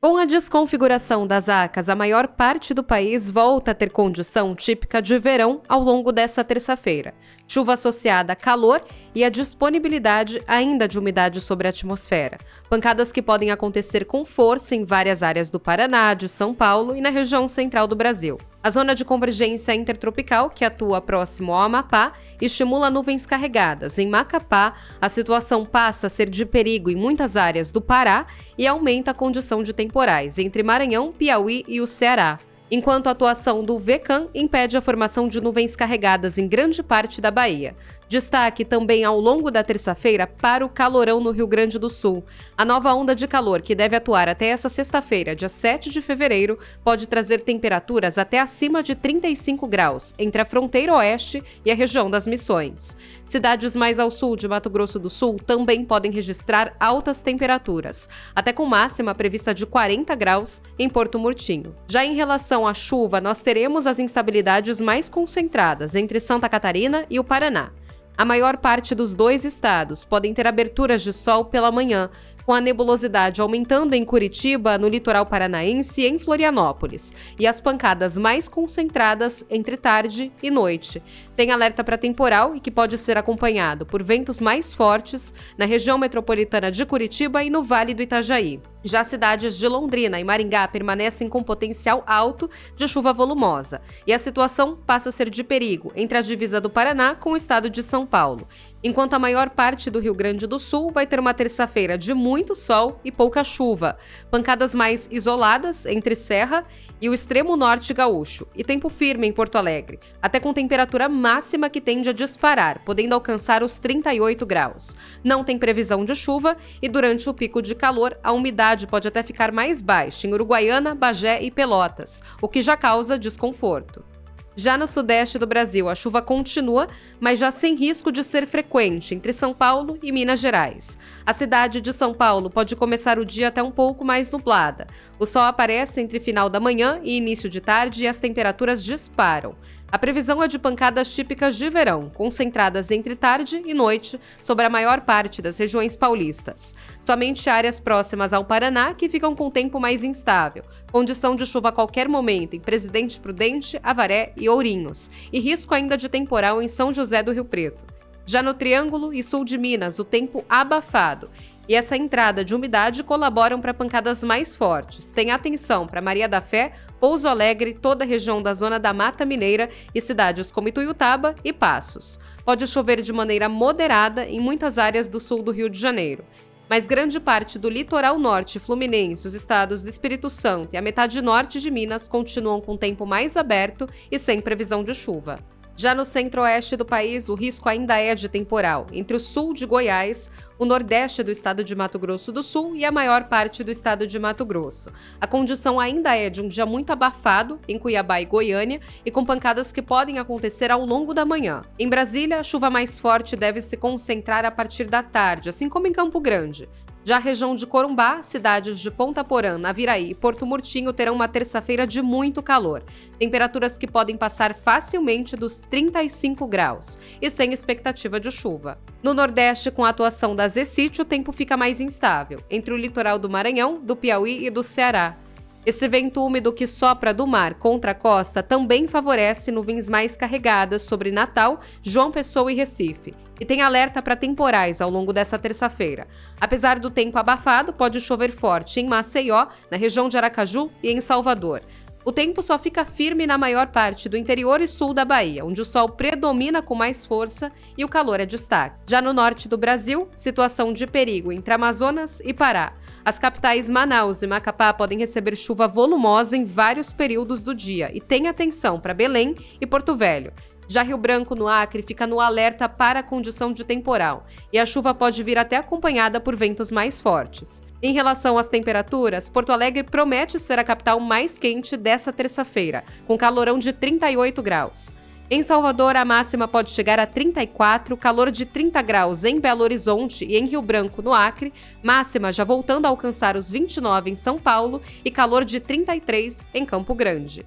Com a desconfiguração das ACAs, a maior parte do país volta a ter condição típica de verão ao longo dessa terça-feira. Chuva associada a calor e a disponibilidade ainda de umidade sobre a atmosfera. Pancadas que podem acontecer com força em várias áreas do Paraná, de São Paulo e na região central do Brasil. A zona de convergência intertropical, que atua próximo ao Amapá, estimula nuvens carregadas. Em Macapá, a situação passa a ser de perigo em muitas áreas do Pará e aumenta a condição de temporais entre Maranhão, Piauí e o Ceará. Enquanto a atuação do VECAM impede a formação de nuvens carregadas em grande parte da Bahia. Destaque também ao longo da terça-feira para o calorão no Rio Grande do Sul. A nova onda de calor, que deve atuar até essa sexta-feira, dia 7 de fevereiro, pode trazer temperaturas até acima de 35 graus, entre a fronteira oeste e a região das Missões. Cidades mais ao sul de Mato Grosso do Sul também podem registrar altas temperaturas, até com máxima prevista de 40 graus em Porto Murtinho. Já em relação à chuva, nós teremos as instabilidades mais concentradas entre Santa Catarina e o Paraná. A maior parte dos dois estados podem ter aberturas de sol pela manhã, com a nebulosidade aumentando em Curitiba, no litoral paranaense e em Florianópolis, e as pancadas mais concentradas entre tarde e noite. Tem alerta para temporal e que pode ser acompanhado por ventos mais fortes na região metropolitana de Curitiba e no Vale do Itajaí. Já cidades de Londrina e Maringá permanecem com potencial alto de chuva volumosa, e a situação passa a ser de perigo entre a divisa do Paraná com o estado de São Paulo, enquanto a maior parte do Rio Grande do Sul vai ter uma terça-feira de muito sol e pouca chuva, pancadas mais isoladas entre Serra e o extremo norte gaúcho, e tempo firme em Porto Alegre, até com temperatura máxima que tende a disparar, podendo alcançar os 38 graus. Não tem previsão de chuva e durante o pico de calor a umidade pode até ficar mais baixa em Uruguaiana, Bagé e Pelotas, o que já causa desconforto. Já no sudeste do Brasil, a chuva continua, mas já sem risco de ser frequente entre São Paulo e Minas Gerais. A cidade de São Paulo pode começar o dia até um pouco mais nublada. O sol aparece entre final da manhã e início de tarde e as temperaturas disparam. A previsão é de pancadas típicas de verão, concentradas entre tarde e noite sobre a maior parte das regiões paulistas. Somente áreas próximas ao Paraná que ficam com tempo mais instável, condição de chuva a qualquer momento em Presidente Prudente, Avaré e Ourinhos, e risco ainda de temporal em São José do Rio Preto. Já no Triângulo e sul de Minas, o tempo abafado e essa entrada de umidade colaboram para pancadas mais fortes. Tem atenção para Maria da Fé, Pouso Alegre, toda a região da zona da Mata Mineira e cidades como Ituiutaba e Passos. Pode chover de maneira moderada em muitas áreas do sul do Rio de Janeiro, mas grande parte do litoral norte fluminense, os estados do Espírito Santo e a metade norte de Minas continuam com tempo mais aberto e sem previsão de chuva. Já no centro-oeste do país, o risco ainda é de temporal, entre o sul de Goiás, o nordeste do estado de Mato Grosso do Sul e a maior parte do estado de Mato Grosso. A condição ainda é de um dia muito abafado em Cuiabá e Goiânia e com pancadas que podem acontecer ao longo da manhã. Em Brasília, a chuva mais forte deve se concentrar a partir da tarde, assim como em Campo Grande. Já a região de Corumbá, cidades de Ponta Porã, Naviraí e Porto Murtinho terão uma terça-feira de muito calor. Temperaturas que podem passar facilmente dos 35 graus e sem expectativa de chuva. No Nordeste, com a atuação da Zecite, o tempo fica mais instável, entre o litoral do Maranhão, do Piauí e do Ceará. Esse vento úmido que sopra do mar contra a costa também favorece nuvens mais carregadas sobre Natal, João Pessoa e Recife. E tem alerta para temporais ao longo dessa terça-feira. Apesar do tempo abafado, pode chover forte em Maceió, na região de Aracaju e em Salvador. O tempo só fica firme na maior parte do interior e sul da Bahia, onde o sol predomina com mais força e o calor é destaque. Já no norte do Brasil, situação de perigo entre Amazonas e Pará. As capitais Manaus e Macapá podem receber chuva volumosa em vários períodos do dia e tem atenção para Belém e Porto Velho. Já Rio Branco, no Acre, fica no alerta para a condição de temporal, e a chuva pode vir até acompanhada por ventos mais fortes. Em relação às temperaturas, Porto Alegre promete ser a capital mais quente dessa terça-feira, com calorão de 38 graus. Em Salvador, a máxima pode chegar a 34, calor de 30 graus em Belo Horizonte e em Rio Branco, no Acre, máxima já voltando a alcançar os 29 em São Paulo e calor de 33 em Campo Grande.